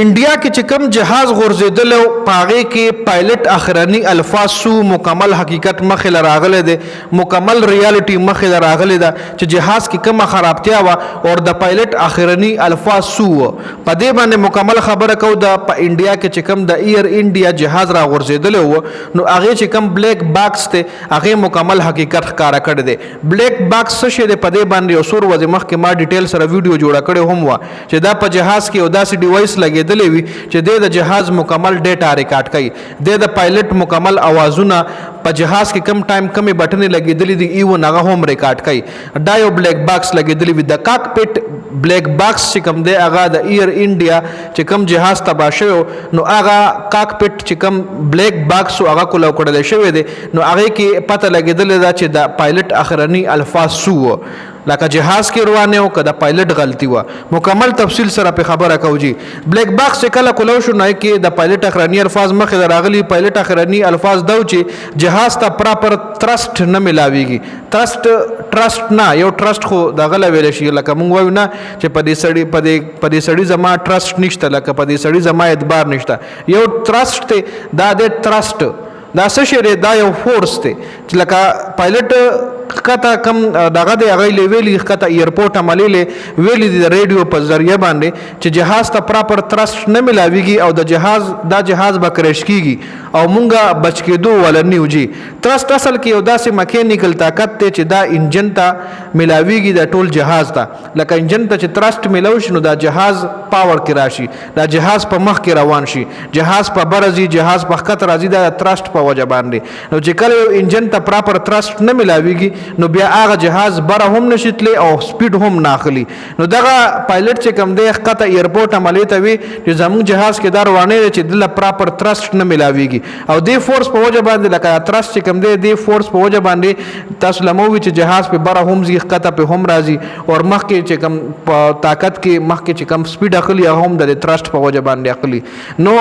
انډیا کې چې کوم جهاز غورځېدل او پاغې کې پایلټ اخرنی الفاظ سو مکمل حقیقت مخې له راغلی دی، مکمل ریالټي مخې له راغلی ده چې جهاز کې کومه خرابتیا وه او د پایلټ اخرنی الفاظ سو وه. په دې باندې مکمل خبره کوو د په انډیا کې چې کوم د ایر انډیا جهاز را غورځېدلی وه نو هغې چې کوم بلیک باکس دی هغې مکمل حقیقت ښکاره کړی دی. بلیک باکس څه شی دی په دې باندې یو څو ورځې مخکې ما ډیټیل سره ویډیو جوړه کړې هم وه چې دا په جهاز کې یو داسې ډیوایس لګېدلی وي چې د جهاز مکمل ډیټا ریکارډ کوي، د پایلټ مکمل اوازونه په جهاز کې کم ټایم کمې بټنې لګېدلې دي ایون هغه هم ریکارډ کوي. دا یو بلیک باکس لګېدلی وي. د کاکپټ بلیک باکس چې کوم دی هغه د ایر انډیا چې کوم جهاز تباه شوی نو هغه کاکپټ چې کوم بلیک باکس هغه کولو کړلی شوی دی نو هغې کې پته لګېدلې ده چې د پایلټ اخرني الفاظ څه وه، لکه جهاز کې روانه او که د پایلټ غلطي وه. مکمل تفصیل سره په خبره کوو. جی بلیک باکس چې کله کولو شو نو کې د پایلټ اخرني الفاظ مخې راغلي. پایلټ اخرني الفاظ دا چې جهاز ته پراپر ترست نه ملاویږي. ترست نه، یو ترست خو دغه لا ویل شي لکه مونږ وایو نه چې په دې سړي زما ترست نشته، لکه په دې سړي زما اعتبار نشته. یو ترست دی، دا د ترست دا څه شی دی؟ دا یو فورس دی چې لکه پایلټ کته کم دغه دی هغه ویلي کته ایرپورټ عملی ویلي دي د ریډیو په ذریعه باندې چې جهاز ته پراپر ترست نه ملاویږي او دا جهاز به کرش کیږي او مونږه بچ کېدو ولا نیو. جی ترست اصل کې یو داسې میکینیکل طاقت دی چې دا انجن ته ملاویږي د ټول جهاز ته. لکه انجن ته چې ترست ملاو شي نو دا جهاز پاور کې راشي، دا جهاز په مخ کې روان شي، جهاز په بر ځي، جهاز په ښکته راځي، دا ترست په وجه باندې. نو چې کله یو انجن ته پراپر ترست نه ملاویږي نو بیا هغه جهاز بره هم نشي تللی او سپیډ هم نه اخلي. نو دغه پایلټ چې کوم دی ښکته ایرپورټ عملی ته وي چې زموږ جهاز کې دا روانې دی چې دله پراپر ترست نه ملاویږي او دې فورس په وجه باندې لکه ترست چې کوم دی دې فورس په وجه باندې تاسو له مووي چې جهاز په بره هم ځي ښکته په هم راځي او مخکې چې کوم په طاقت کې مخکې چې کوم سپیډ اخلي هغه هم د ترست په وجه باندې اخلي. نو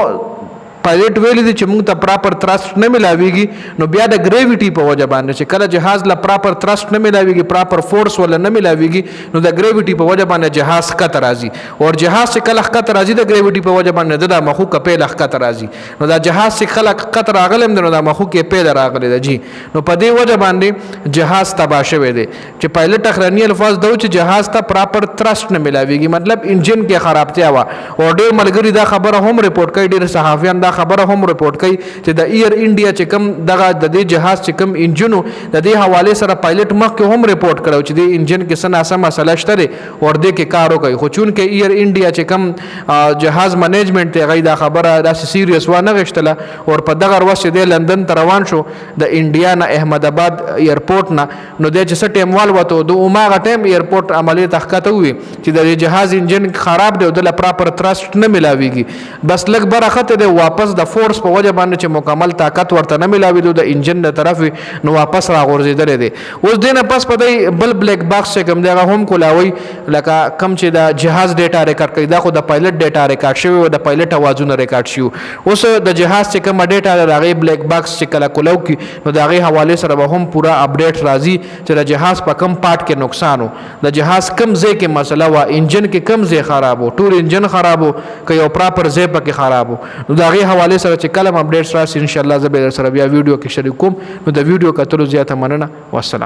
پایلټ ویلی دی چې موږ ته پراپر ترست نه ملاویږي نو بیا د ګریویټي په وجه باندې چې کله جهاز له پراپر ترست نه ملاویږي، پراپر فورس ولا نه ملاویږي نو د ګریویټي په وجه باندې جهاز ښکته راځي او جهاز چې کله ښکته راځي د ګریویټي په وجه باندې د مخوکه پیله ښکته راځي. نو دا جهاز چې کله ښکته راغلی نو د مخوکې پیله راغلی ده. جی نو په دې وجه باندې جهاز تباه شوی دی چې پایلټ اخرني الفاظ دا چې جهاز ته پراپر ترست نه ملاویږي، مطلب انجن کې خرابتیا وه. او ډېر ملګري دا خبره هم رپورټ کوي، ډېر صحافیان دا خبره هم رپورټ کوي چې د ایر انډیا چې کوم دغه د دې جهاز چې کوم انجنو د دې حواله سره پایلټ مخکې هم رپورټ کړو چې د انجن کې څه ناسم مسله شته دی او دې کې کار وکړي. خو چون کې ایر انډیا چې کوم جهاز منیجمنت ته غي دا خبره داسې سیریس و نه غشتله او په دغه ورځ د لندن ته روان شو د انډیا نه احمد آباد ایرپورټ نه. نو د چې څه ټیم والوته د اوماغه ټیم ایرپورټ عملی تحقیقته وي چې د جهاز انجن خراب دی او د پراپر ترست نه ملاویږي، بس لږ برخته دی واپس د فورس په وجه باندې چې مکمل طاقت ورته نه ملاویدو د انجن د طرف نو واپس را غورځېدلی دی. اوس دې نه پس په دی بل بلیک باکس چې کوم دی هغه هم کولاوي لکه کم چې د جهاز ډیټا ریکارډ کوي، دا خو د پایلټ ډیټا ریکارډ شوی او د پایلټ اوازونه ریکارډ شوي. اوس د جهاز چې کومه ډیټا د هغې بلیک باکس چې کله کولو کي نو د هغې حوالې سره به هم پوره اپډیټ راځي چې د جهاز په کم پارټ کې نقصان و، د جهاز کم ځای کې مسله وه، انجن کې کم ځای خراب و، ټول انجن خراب و که یو پراپر ځای پکې خراب و. نو د هغې حوالې سره چې کله اپډیټس راشي ان شاء الله زه به در سره بیا ویډیو کې شریک کوم. نو د ویډیو کتلو زیاته مننه. والسلام.